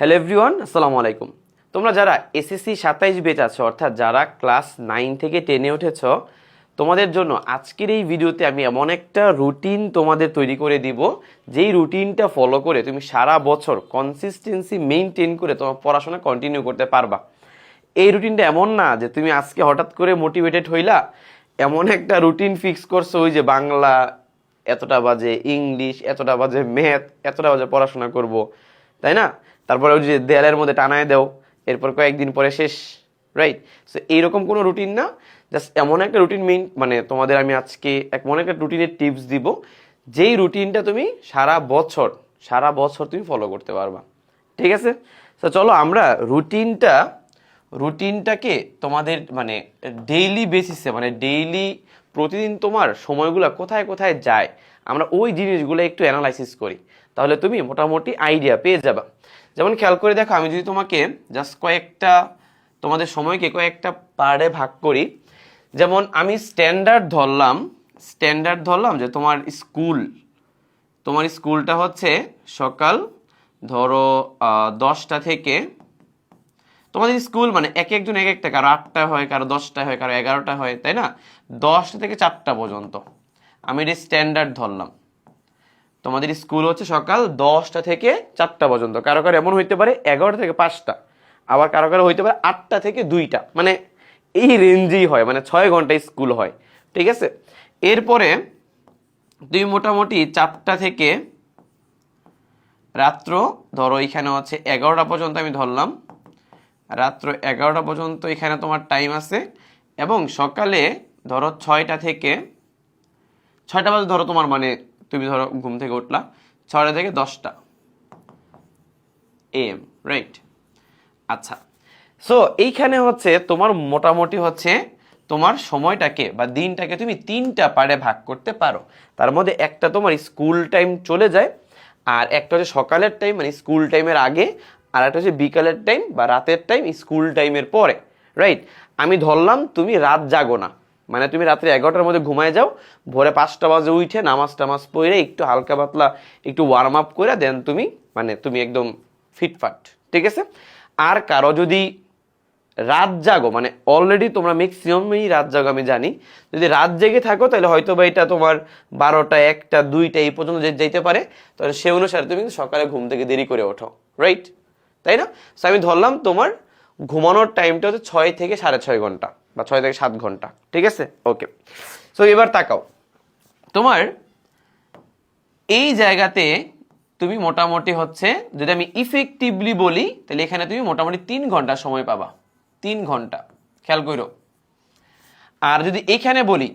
Hello everyone, আসসালামু আলাইকুম। তোমরা যারা এসএসসি 27 ব্যাচ আছো, অর্থাৎ যারা ক্লাস 9 থেকে 10-এ উঠেছ, তোমাদের জন্য আজকের এই ভিডিওতে আমি এমন একটা রুটিন তোমাদের তৈরি করে দিব, যেই রুটিনটা ফলো করে তুমি সারা বছর কনসিস্টেন্সি মেইনটেইন করে তোমার পড়াশোনা কন্টিনিউ করতে পারবা। এই রুটিনটা এমন না যে তুমি আজকে হঠাৎ করে মোটিভেটেড হইলা, এমন একটা রুটিন ফিক্স করছো ওই যে বাংলা এতটা বাজে, ইংলিশ এতটা বাজে, ম্যাথ এতটা বাজে পড়াশোনা করব, তাই না? তারপরে ওই যে দেয়ালের মধ্যে টানায় দাও, এরপর কয়েকদিন পরে শেষ, রাইট? সো এইরকম কোনো রুটিন না, জাস্ট এমন একটা রুটিন তোমাদের আমি আজকে এমন একটা রুটিনের টিপস দিব, যেই রুটিনটা তুমি সারা বছর তুমি ফলো করতে পারবা। ঠিক আছে? তো চলো আমরা রুটিনটাকে তোমাদের ডেইলি বেসিসে, ডেইলি প্রতিদিন তোমার সময়গুলো কোথায় কোথায় যায়, আমরা ওই জিনিসগুলো একটু অ্যানালাইসিস করি, তাহলে তুমি মোটামুটি আইডিয়া পেয়ে যাবা। যেমন খেয়াল করে দেখো, আমি যদি তোমাকে জাস্ট তোমাদের সময়কে কয়েকটা পার্টে ভাগ করি, যেমন আমি স্ট্যান্ডার্ড ধরলাম যে তোমার স্কুলটা হচ্ছে সকাল ধরো 10টা থেকে, তোমাদের স্কুল এক একজন এক একটা, কারো 8টা হয়, কারো 10টা হয়, কারো 11টা হয়, তাই না? 10টা থেকে 4টা পর্যন্ত আমি এটা স্ট্যান্ডার্ড ধরলাম। তোমাদের স্কুল হচ্ছে সকাল 10টা থেকে 4টা পর্যন্ত, কারো কারো এমন হইতে পারে 11টা থেকে 5টা, আবার কারো কারো হইতে পারে 8টা থেকে 2টা, এই রেঞ্জেই হয়, 6 ঘন্টা স্কুল হয়। ঠিক আছে? এরপরে তুমি মোটামুটি 4টা থেকে রাত্র ধরো এখানে হচ্ছে 11টা পর্যন্ত আমি ধরলাম, রাত্র 11টা পর্যন্ত এখানে তোমার টাইম আছে, এবং সকালে ধরো 6টা বাজে ধরো তোমার তুমি ধরো ঘুম থেকে উঠলা 6টা থেকে 10টা AM, রাইট? আচ্ছা, সো এইখানে হচ্ছে তোমার মোটামুটি হচ্ছে তোমার সময়টাকে বা দিনটাকে তুমি 3টা পার্টে ভাগ করতে পারো। তার মধ্যে একটা তোমার স্কুল টাইম চলে যায়, আর একটা হচ্ছে সকালের টাইম স্কুল টাইমের আগে, আর একটা হচ্ছে বিকালের টাইম বা রাতের টাইম স্কুল টাইমের পরে, রাইট? আমি ধরলাম তুমি রাত জাগো না, তুমি রাত্রে 11টার মধ্যে ঘুমায় যাও, ভোরে 5টা বাজে উঠে নামাজ পড়ে একটু হালকা পাতলা একটু ওয়ার্ম আপ করে দেন তুমি একদম ফিটফাট। ঠিক আছে? আর কারো যদি রাত জাগো, অলরেডি তোমরা ম্যাক্সিমামই রাত জাগো আমি জানি, যদি রাত জেগে থাকো তাহলে হয়তো বা এটা তোমার 12টা, 1টা, 2টা এই পর্যন্ত যেতে পারে, তাহলে সে অনুসারে তুমি সকালে ঘুম থেকে দেরি করে ওঠো, রাইট? তাই না? সো আমি ধরলাম তোমার ঘুমানোর টাইমটা হচ্ছে 6 থেকে 6.5 ঘন্টা বা 6 থেকে 7 ঘন্টা। ঠিক আছে? ওকে, সো এবার তাকাও, তোমার এই জায়গাতে তুমি মোটামুটি হচ্ছে, যদি আমি ইফেক্টিভলি বলি, তাহলে এখানে তুমি মোটামুটি 3 ঘন্টা সময় পাবা, 3 ঘন্টা, খেয়াল করো। আর যদি এখানে বলি,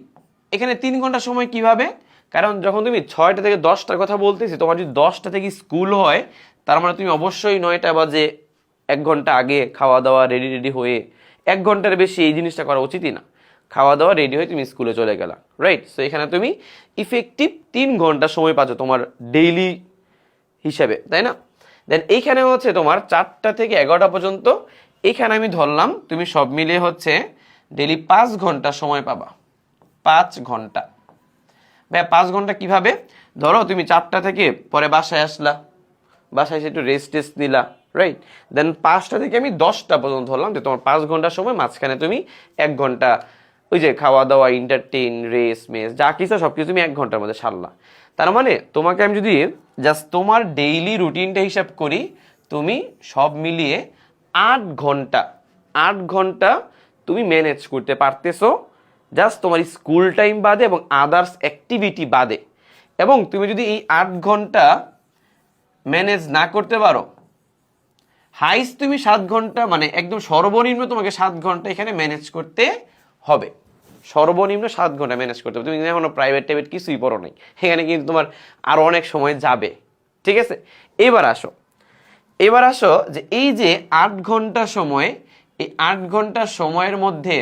এখানে 3 ঘন্টা সময় কিভাবে? কারণ যখন তুমি 6টা থেকে 10টার কথা বলতেছি, তোমার যদি 10টা থেকে স্কুল হয়, তার তুমি অবশ্যই 9টা বাজে 1 ঘন্টা আগে খাওয়া দাওয়া রেডি হয়ে, 1 ঘন্টার বেশি এই জিনিসটা করা উচিতই না, খাওয়া দাওয়া রেডি হয়ে তুমি স্কুলে চলে গেলা, রাইট? সো এখানে তুমি ইফেক্টিভ 3 ঘন্টা সময় পাচ্ছ তোমার ডেইলি হিসাবে, তাই না? দেন এইখানে হচ্ছে তোমার 4টা থেকে 11টা পর্যন্ত, এখানে আমি ধরলাম তুমি সব মিলিয়ে হচ্ছে ডেইলি 5 ঘন্টা সময় পাবা, 5 ঘন্টা। ভাই 5 ঘন্টা কিভাবে? ধরো তুমি 4টা থেকে পরে বাসায় আসলা, বাসায় এসে একটু রেস্ট নিলা, রাইট? দেন 5টা থেকে আমি 10টা পর্যন্ত ধরলাম যে তোমার 5 ঘন্টার সময়, মাঝখানে তুমি 1 ঘন্টা ওই যে খাওয়া দাওয়া, এন্টারটেইন, রেস্ট মেস যা কিছু সবকিছু তুমি 1 ঘন্টার মধ্যে সারলা। তার তোমাকে আমি যদি জাস্ট তোমার ডেইলি রুটিনটা হিসাব করি, তুমি সব মিলিয়ে 8 ঘন্টা তুমি ম্যানেজ করতে পারতেছো, জাস্ট তোমার স্কুল টাইম বাদে এবং আদার্স অ্যাক্টিভিটি বাদে। এবং তুমি যদি এই 8 ঘন্টা ম্যানেজ না করতে পারো, হাইস্ট তুমি 7 ঘন্টা, একদম সর্বনিম্ন তোমাকে 7 ঘন্টা এখানে ম্যানেজ করতে হবে, সর্বনিম্ন 7 ঘন্টা ম্যানেজ করতে হবে। তুমি এখনো প্রাইভেট কিছুই পড়ো নাই, এখানে কিন্তু তোমার আরো অনেক সময় যাবে। ঠিক আছে? এবার আসো যে এই যে 8 ঘন্টা সময়, এই 8 ঘন্টা সময়ের মধ্যে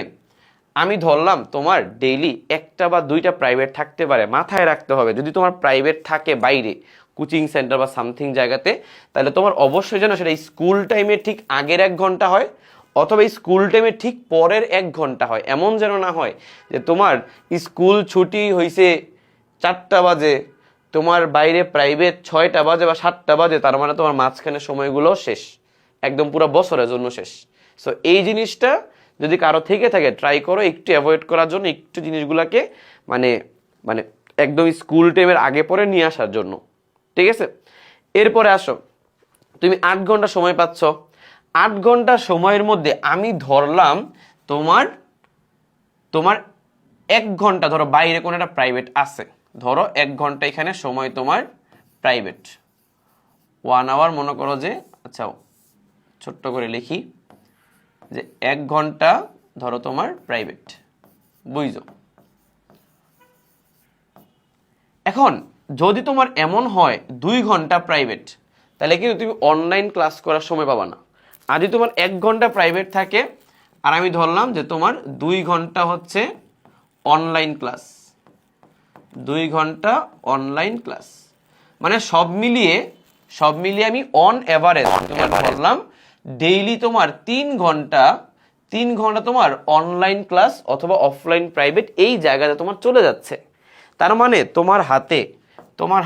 আমি ধরলাম তোমার ডেইলি 1টা বা 2টা প্রাইভেট থাকতে পারে, মাথায় রাখতে হবে। যদি তোমার প্রাইভেট থাকে বাইরে কোচিং সেন্টার বা সামথিং জায়গাতে, তাহলে তোমার অবশ্যই যেন সেটা স্কুল টাইমের ঠিক আগের 1 ঘন্টা হয়, অথবা স্কুল টাইমের ঠিক পরের 1 ঘন্টা হয়। এমন যেন না হয় যে তোমার স্কুল ছুটি হয়েছে 4টা বাজে, তোমার বাইরে প্রাইভেট 6টা বাজে বা 7টা বাজে, তার তোমার মাঝখানে সময়গুলো শেষ, একদম পুরো বছরের জন্য শেষ। সো এই জিনিসটা যদি কারো থেকে থাকে ট্রাই করো একটু অ্যাভয়েড করার জন্য, একটু জিনিসগুলোকে মানে মানে একদম স্কুল টাইমের আগে পরে নিয়ে আসার জন্য, ঠিক আছে? এরপরে আসো, তুমি 8 ঘন্টা সময় পাচ্ছ। 8 ঘন্টা সময়ের মধ্যে আমি ধরলাম তোমার 1 ঘন্টা ধরো বাইরে কোনো একটা প্রাইভেট আছে, ধরো 1 ঘন্টা এখানে সময় তোমার প্রাইভেট, 1 আওয়ার মনে করো যে, আচ্ছা ছোট্ট করে লিখি যে 1 ঘন্টা ধরো তোমার প্রাইভেট, বুঝছো? এখন যদি তোমার এমন হয় 2 ঘন্টা প্রাইভেট, তাহলে কিন্তু তুমি অনলাইন ক্লাস করার সময় পাবা না। আর যদি তোমার 1 ঘন্টা প্রাইভেট থাকে আর আমি ধরলাম যে তোমার 2 ঘন্টা হচ্ছে অনলাইন ক্লাস, 2 ঘন্টা অনলাইন ক্লাস, মানে সব মিলিয়ে আমি অন এভারেজ তোমার ধরলাম ডেইলি তোমার 3 ঘন্টা তোমার অনলাইন ক্লাস অথবা অফলাইন প্রাইভেট এই জায়গাতে তোমার চলে যাচ্ছে। তার মানে তোমার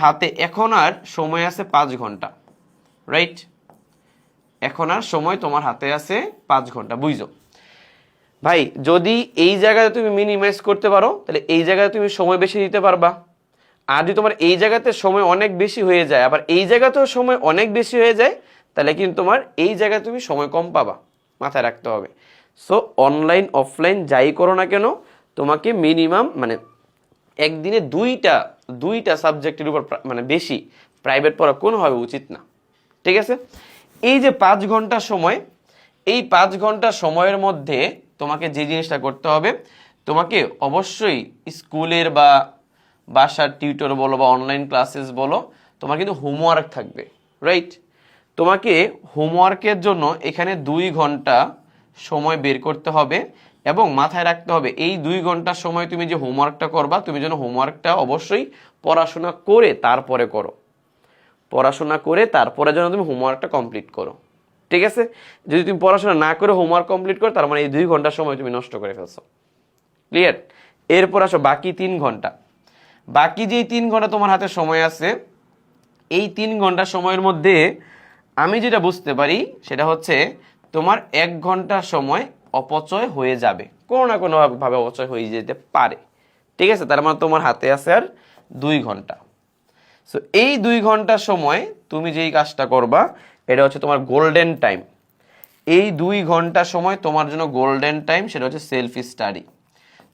হাতে এখন আর সময় আছে 5 ঘন্টা, রাইট? এখন আর সময় তোমার হাতে আছে 5 ঘন্টা, বুঝছো? ভাই যদি এই জায়গাতে তুমি মিনিমাইজ করতে পারো তাহলে এই জায়গায় তুমি সময় বেশি দিতে পারবা। আর যদি তোমার এই জায়গাতে সময় অনেক বেশি হয়ে যায়, আবার এই জায়গাতেও সময় অনেক বেশি হয়ে যায়, তাহলে কিন্তু তোমার এই জায়গায় তুমি সময় কম পাবা, মাথায় রাখতে হবে। সো অনলাইন অফলাইন যাই করো না কেন, তোমাকে মিনিমাম মানে একদিনে দুইটা সাবজেক্টের উপর মানে বেশি প্রাইভেট পড়া কোনোভাবে উচিত না, ঠিক আছে? এই যে 5 ঘন্টা সময়, এই 5 ঘন্টা সময়ের মধ্যে তোমাকে যে জিনিসটা করতে হবে, তোমাকে অবশ্যই স্কুলের বা বাসার টিউটর বলো বা অনলাইন ক্লাসেস বলো, তোমার কিন্তু হোমওয়ার্ক থাকবে, রাইট? তোমাকে হোমওয়ার্কের জন্য এখানে 2 ঘন্টা সময় বের করতে হবে এবং মাথায় রাখতে হবে এই 2 ঘন্টার সময় তুমি যে হোমওয়ার্কটা করবা, তুমি যেন হোমওয়ার্কটা অবশ্যই পড়াশোনা করে তারপরে করো, পড়াশোনা করে তারপরে যেন তুমি হোমওয়ার্কটা কমপ্লিট করো, ঠিক আছে? যদি তুমি পড়াশোনা না করে হোমওয়ার্ক কমপ্লিট করো, তার মানে এই 2 ঘন্টার সময় তুমি নষ্ট করে ফেলছো, ক্লিয়ার? এরপর আসো বাকি 3 ঘন্টা, বাকি যেই 3 ঘন্টা তোমার হাতে সময় আছে, এই 3 ঘন্টা সময়ের মধ্যে আমি যেটা বুঝতে পারি সেটা হচ্ছে তোমার 1 ঘন্টা সময় অপচয় হয়ে যাবে, কোনো না কোনো ভাবে অপচয় হয়ে যেতে পারে, ঠিক আছে? তার মানে তোমার হাতে আছে আর 2 ঘন্টা। সো এই 2 ঘন্টা সময় তুমি যেই কাজটা করবা এটা হচ্ছে তোমার গোল্ডেন টাইম। এই 2 ঘন্টা সময় তোমার জন্য গোল্ডেন টাইম, সেটা হচ্ছে সেলফ স্টাডি।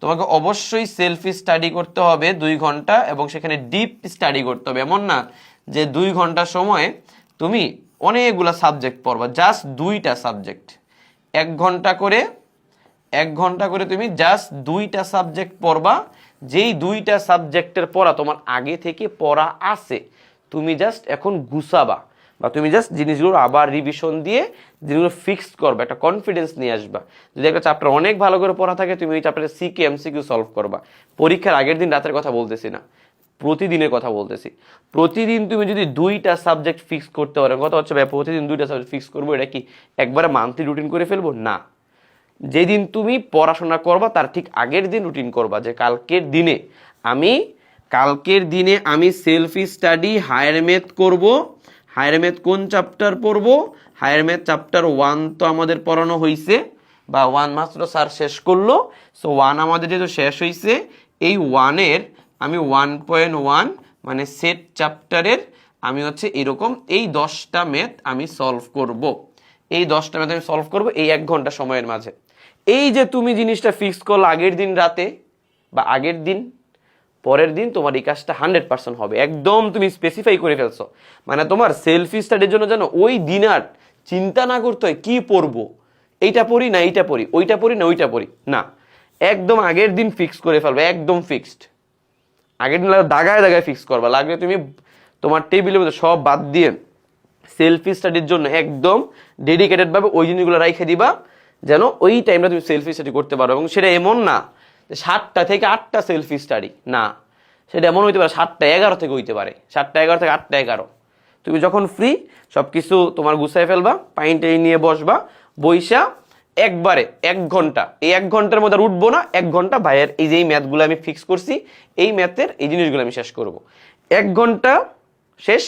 তোমাকে অবশ্যই সেলফ স্টাডি করতে হবে 2 ঘন্টা, এবং সেখানে ডিপ স্টাডি করতে হবে। এমন না যে 2 ঘন্টা সময় তুমি অনেকগুলা সাবজেক্ট পড়বা, জাস্ট 2টা সাবজেক্ট, 1 ঘন্টা করে তুমি জাস্ট 2টা সাবজেক্ট পড়বা। যেই 2টা সাবজেক্টের পড়া তোমার আগে থেকে পড়া আছে, তুমি জাস্ট এখন গুছাবা বা তুমি জাস্ট জিনিসগুলো আবার রিভিশন দিয়ে জিনিসগুলো ফিক্সড করবা, একটা কনফিডেন্স নিয়ে আসবা। যদি একটা চ্যাপ্টার অনেক ভালো করে পড়া থাকে, তুমি ওই চ্যাপ্টারে সিকে এমসিকিউ সলভ করবা। পরীক্ষার আগের দিন রাতের কথা বলতেছি না, প্রতিদিনের কথা বলতেছি। প্রতিদিন তুমি যদি 2টা সাবজেক্ট ফিক্স করতে পারো, কথা হচ্ছে ভাই প্রতিদিন 2টা সাবজেক্ট ফিক্স করবো, এটা কি একবারে মান্থলি রুটিন করে ফেলবো? না, যেদিন তুমি পড়াশোনা করবা তার ঠিক আগের দিন রুটিন করবা যে কালকের দিনে আমি সেলফ স্টাডি হায়ার ম্যাথ করব। হায়ার ম্যাথ কোন চ্যাপ্টার পড়বো? হায়ার ম্যাথ চ্যাপ্টার 1 তো আমাদের পড়ানো হয়েছে, বা 1 মাত্র স্যার শেষ করলো। সো 1 আমাদের যেহেতু শেষ হয়েছে, এই 1-এর আমি 1.1 মানে সেট চ্যাপ্টারের আমি হচ্ছে এরকম এই 10টা ম্যাথ আমি সলভ করব। এই 10টা ম্যাথ আমি সলভ করব এই 1 ঘন্টা সময়ের মাঝে। এই যে তুমি জিনিসটা ফিক্স করলো আগের দিন রাতে বা আগের দিন, পরের দিন তোমার এই কাজটা 100% হবে, একদম তুমি স্পেসিফাই করে ফেলছো। মানে তোমার সেলফ স্টাডির জন্য যেন ওই দিন আর চিন্তা না করতে হয় কি পড়বো, এইটা পড়ি না এইটা পড়ি, ওইটা পড়ি না ওইটা পড়ি, না, একদম আগের দিন ফিক্স করে ফেলবে, একদম ফিক্সড। আগের দিন দাগায় দাগায় ফিক্স করবা, লাগলে তুমি তোমার টেবিলের মধ্যে সব বাদ দিয়ে সেলফ স্টাডির জন্য একদম ডেডিকেটেড ভাবে ওই জিনিসগুলো রাইখে দিবা, যেন ওই টাইমটা তুমি সেলফ স্টাডি করতে পারো। এবং সেটা এমন না যে 7টা থেকে 8টা সেলফ স্টাডি, না, সেটা এমন হইতে পারে 7টা 11 থেকে হইতে পারে, 7টা 11 থেকে 8টা 11। তুমি যখন ফ্রি সব কিছু তোমার গুছাই ফেলবা, পাইনটাই নিয়ে বসবা, বইসা একবারে 1 ঘন্টা, এই 1 ঘন্টার মধ্যে উঠবো না, 1 ঘন্টা ভাইয়ের এই যে এই ম্যাথগুলো আমি ফিক্স করছি, এই ম্যাথের এই জিনিসগুলো আমি শেষ করব। 1 ঘন্টা শেষ,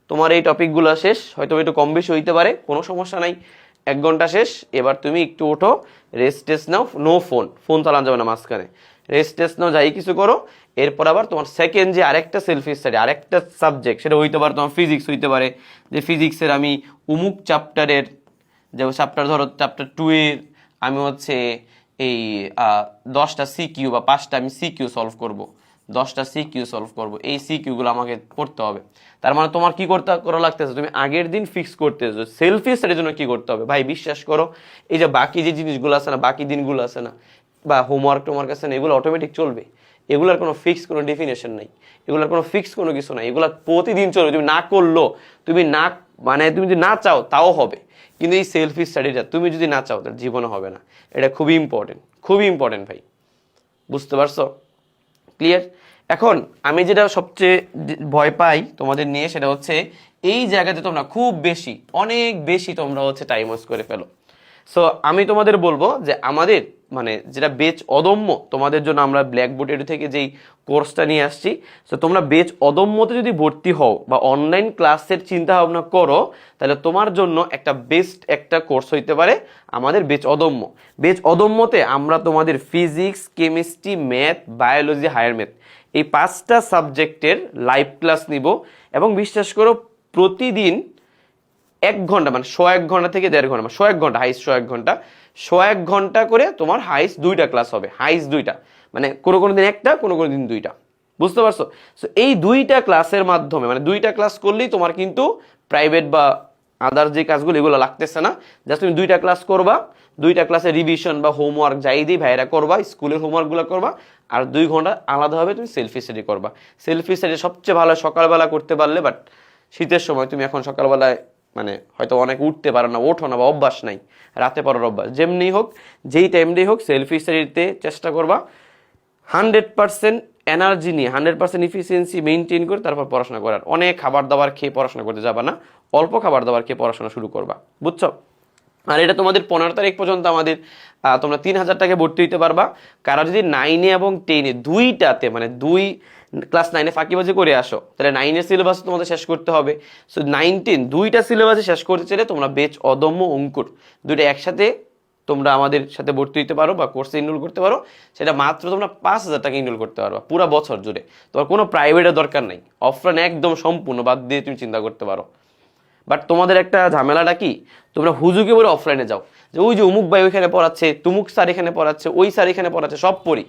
তোমার এই টপিকগুলো শেষ, হয়তো একটু কম বেশি হইতে পারে, কোনো সমস্যা নাই। 1 ঘন্টা শেষ, এবার তুমি একটু ওঠো, রেস্ট টেস্ট নাও, নো ফোন, ফোন চালানো যাবে না মাঝখানে, রেস্ট টেস্ট নাও, যাই কিছু করো। এরপর আবার তোমার সেকেন্ড যে আরেকটা সেলফ স্টাডি, আরেকটা সাবজেক্ট, সেটা হইতে পারে তোমার ফিজিক্স হইতে পারে, যে ফিজিক্সের আমি উমুক চ্যাপ্টারের, যে চ্যাপ্টার ধরো চ্যাপ্টার 2 এর আমি হচ্ছে এই 10টা সিকিউ বা 5টা আমি সিকিউ সলভ করব, 10টা সিকিউ সলভ করব, এই সিকিউগুলো আমাকে পড়তে হবে। তার মানে তোমার কি করা লাগতেছে, তুমি আগের দিন ফিক্স করতেছো সেলফ স্টাডির জন্য কি করতে হবে। ভাই বিশ্বাস করো, এই যে বাকি যে জিনিসগুলো আছে না, বাকি দিনগুলো আছে না, বা হোমওয়ার্ক টোমওয়ার্ক আছে না, এগুলো অটোমেটিক চলবে, এগুলার কোনো ফিক্স কোনো ডেফিনেশন নাই, এগুলার কোনো ফিক্স কোনো কিছু নাই, এগুলা প্রতিদিন চলবে। তুমি না করলো, তুমি না মানে তুমি যদি না চাও তাও হবে, কিন্তু এই সেলফ স্টাডিটা তুমি যদি না চাও তার জীবনে হবে না। এটা খুবই ইম্পর্টেন্ট, খুবই ইম্পর্টেন্ট ভাই, বুঝতে পারছো? ক্লিয়ার? এখন আমি যেটা সবচেয়ে ভয় পাই তোমাদের নিয়ে, সেটা হচ্ছে এই জায়গাতে তোমরা খুব বেশি, অনেক বেশি তোমরা হচ্ছে টাইম ওয়েস্ট করে ফেলো। সো আমি তোমাদের বলবো যে আমাদের মানে যেটা বেচ অদম্য, তোমাদের জন্য আমরা ব্ল্যাকবোর্ড এডু থেকে যেই কোর্সটা নিয়ে আসছি, সো তোমরা বেচ অদম্যতে যদি ভর্তি হও বা অনলাইন ক্লাসের চিন্তা ভাবনা করো, তাহলে তোমার জন্য একটা বেস্ট একটা কোর্স হইতে পারে আমাদের বেচ অদম্য। বেচ অদম্যতে আমরা তোমাদের physics, chemistry, math, biology, higher math, এই 5টা সাবজেক্টের লাইভ ক্লাস নিব, এবং বিশ্বাস করো প্রতিদিন 1 ঘন্টা, মানে 1 ঘন্টা থেকে 1.5 ঘন্টা, মানে 1 ঘন্টা হাইস্ট, 1 ঘন্টা, 1 ঘন্টা করে তোমার হাইস্ট 2টা ক্লাস হবে, হাইস্ট 2টা, মানে কোনো দিন একটা, কোনো দিন 2টা, বুঝতে পারছো? সো এই 2টা ক্লাসের মাধ্যমে, মানে 2টা ক্লাস করলেই তোমার কিন্তু প্রাইভেট বা আদার যে কাজগুলো এগুলো লাগতেছে না, জাস্ট তুমি 2টা ক্লাস করবা, 2টা ক্লাসে রিভিশন বা হোমওয়ার্ক যাই দিই ভাইরা করবা, স্কুলের হোমওয়ার্কগুলো করবা, আর 2 ঘন্টা আলাদাভাবে তুমি সেলফ স্টাডি করবা। সেলফ স্টাডি সবচেয়ে ভালো সকালবেলা করতে পারলে, বাট শীতের সময় তুমি এখন সকালবেলায় মানে হয়তো অনেক উঠতে পারো না, ওঠো না, বা অভ্যাস নাই, রাতে পড়ার অভ্যাস, যেমনি হোক, যেই টাইমটাই হোক, সেলফ স্টাডিতে চেষ্টা করবা 100% এনার্জি নিয়ে, 100% ইফিসিয়েন্সি মেনটেন করে তারপর পড়াশোনা করার। অনেক খাবার দাবার খেয়ে পড়াশোনা করতে যাবা না, অল্প খাবার দাবার খেয়ে পড়াশোনা শুরু করবা, বুঝছো? আর এটা তোমাদের 15 তারিখ পর্যন্ত আমাদের তোমরা 3000 টাকা ভর্তি হইতে পারবা। কারণ যদি 9 এবং 10 দুইটাতে, মানে ক্লাস 9 ফাঁকিবাজি করে আসো, তাহলে 9 সিলেবাস তোমাদের শেষ করতে হবে। সো 9, 10 দুইটা সিলেবাসে শেষ করতে চাইলে তোমরা বেচ অদম্য অঙ্কুর দুইটা একসাথে তোমরা আমাদের সাথে ভর্তি হতে পারো বা কোর্সে এনরোল করতে পারো। সেটা মাত্র তোমরা 5000 টাকা এনরোল করতে পারো পুরো বছর জুড়ে। তোমার কোনো প্রাইভেটের দরকার নাই, অফলাইন একদম সম্পূর্ণ বাদ দিয়ে তুমি চিন্তা করতে পারো। বাট তোমাদের একটা ঝামেলাটা কি, তোমরা হুজুকে বলে অফলাইনে যাও, যে ওই যে অমুক ভাই ওইখানে পড়াচ্ছে, তুমুক স্যার এখানে পড়াচ্ছে, ওই স্যার এখানে পড়াচ্ছে, সব পড়ি,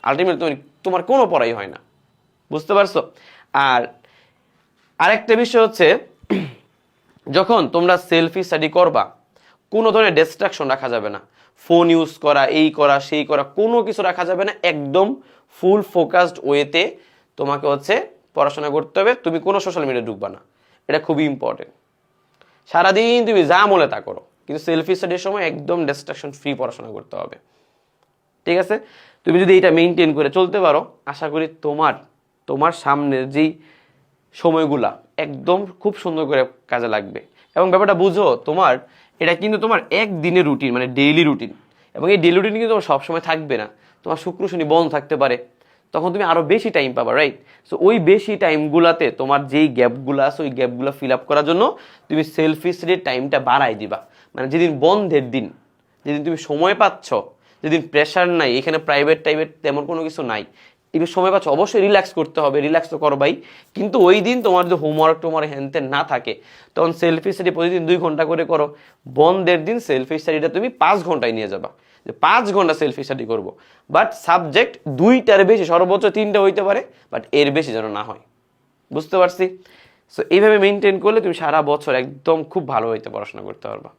আলটিমেটলি তোমার কোনো পড়াই হয় না, বুঝতে পারছো? আর আরেকটা বিষয় হচ্ছে, যখন তোমরা সেলফি স্টাডি করবা, কোনো ধরনের ডিস্ট্রাকশন রাখা যাবে না, ফোন ইউজ করা, এই করা সেই করা, কোনো কিছু রাখা যাবে না, একদম ফুল ফোকাসড ওয়েতে তোমাকে হচ্ছে পড়াশোনা করতে হবে। তুমি কোনো সোশ্যাল মিডিয়া ঢুকবা না, এটা খুবই ইম্পর্টেন্ট। সারাদিন তুমি যা মনে তা করো, কিন্তু সেলফি স্টাডির সময় একদম ডিস্ট্রাকশন ফ্রি পড়াশোনা করতে হবে, ঠিক আছে? তুমি যদি এটা মেনটেন করে চলতে পারো, আশা করি তোমার সামনের যেই সময়গুলা একদম খুব সুন্দর করে কাজে লাগবে। এবং ব্যাপারটা বুঝো, এটা কিন্তু তোমার একদিনের রুটিন, মানে ডেইলি রুটিন, এবং এই ডেইলি রুটিন কিন্তু তোমার সবসময় থাকবে না, তোমার শুক্র শনি বন্ধ থাকতে পারে, তখন তুমি আরো বেশি টাইম পাবা, রাইট? সো ওই বেশি টাইমগুলাতে তোমার যেই গ্যাপগুলো আছে, ওই গ্যাপগুলো ফিল আপ করার জন্য তুমি সেলফি স্টাডির টাইমটা বাড়াই দিবা। মানে যেদিন বন্ধের দিন, যেদিন তুমি সময় পাচ্ছ, যেদিন প্রেশার নাই, এখানে প্রাইভেট টাইভেট তেমন কোনো কিছু নাই, একটু সময় পাচ্ছ, অবশ্যই রিল্যাক্স করতে হবে, রিল্যাক্স তো করবাই, কিন্তু ওই দিন তোমার যদি হোমওয়ার্ক টোমওয়ার্ক হ্যানতেন না থাকে, তখন সেলফি স্টাডি প্রতিদিন 2 ঘন্টা করে করো। বন্ধের দিন সেলফি স্টাডিটা তুমি 5 ঘন্টায় নিয়ে যাবা, যে 5 ঘন্টা সেলফি স্টাডি করবো, বাট সাবজেক্ট 2টার বেশি, সর্বোচ্চ 3টা হইতে পারে, বাট এর বেশি যেন না হয়, বুঝতে পারছি? সো এইভাবে মেনটেন করলে তুমি সারা বছর একদম খুব ভালো হইতে পড়াশোনা করতে পারবা,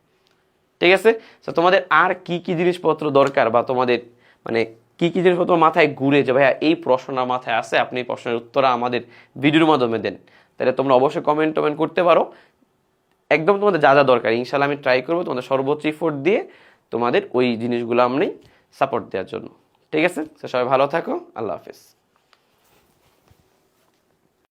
ঠিক আছে? তো তোমাদের আর কি কি জিনিসপত্র দরকার, বা তোমাদের মানে কি কি জিনিসপত্র মাথায় ঘুরে যে ভাইয়া এই প্রশ্নটা মাথায় আসে, আপনি এই প্রশ্নের উত্তর আমাদের ভিডিওর মাধ্যমে দেন, তাহলে তোমরা অবশ্যই কমেন্ট করতে পারো। একদম তোমাদের যা যা দরকার ইনশাল্লাহ আমি ট্রাই করবো তোমাদের সর্বোচ্চ এফোর্ট দিয়ে তোমাদের ওই জিনিসগুলো আমি সাপোর্ট দেওয়ার জন্য, ঠিক আছে? সবাই ভালো থাকো, আল্লাহ হাফেজ।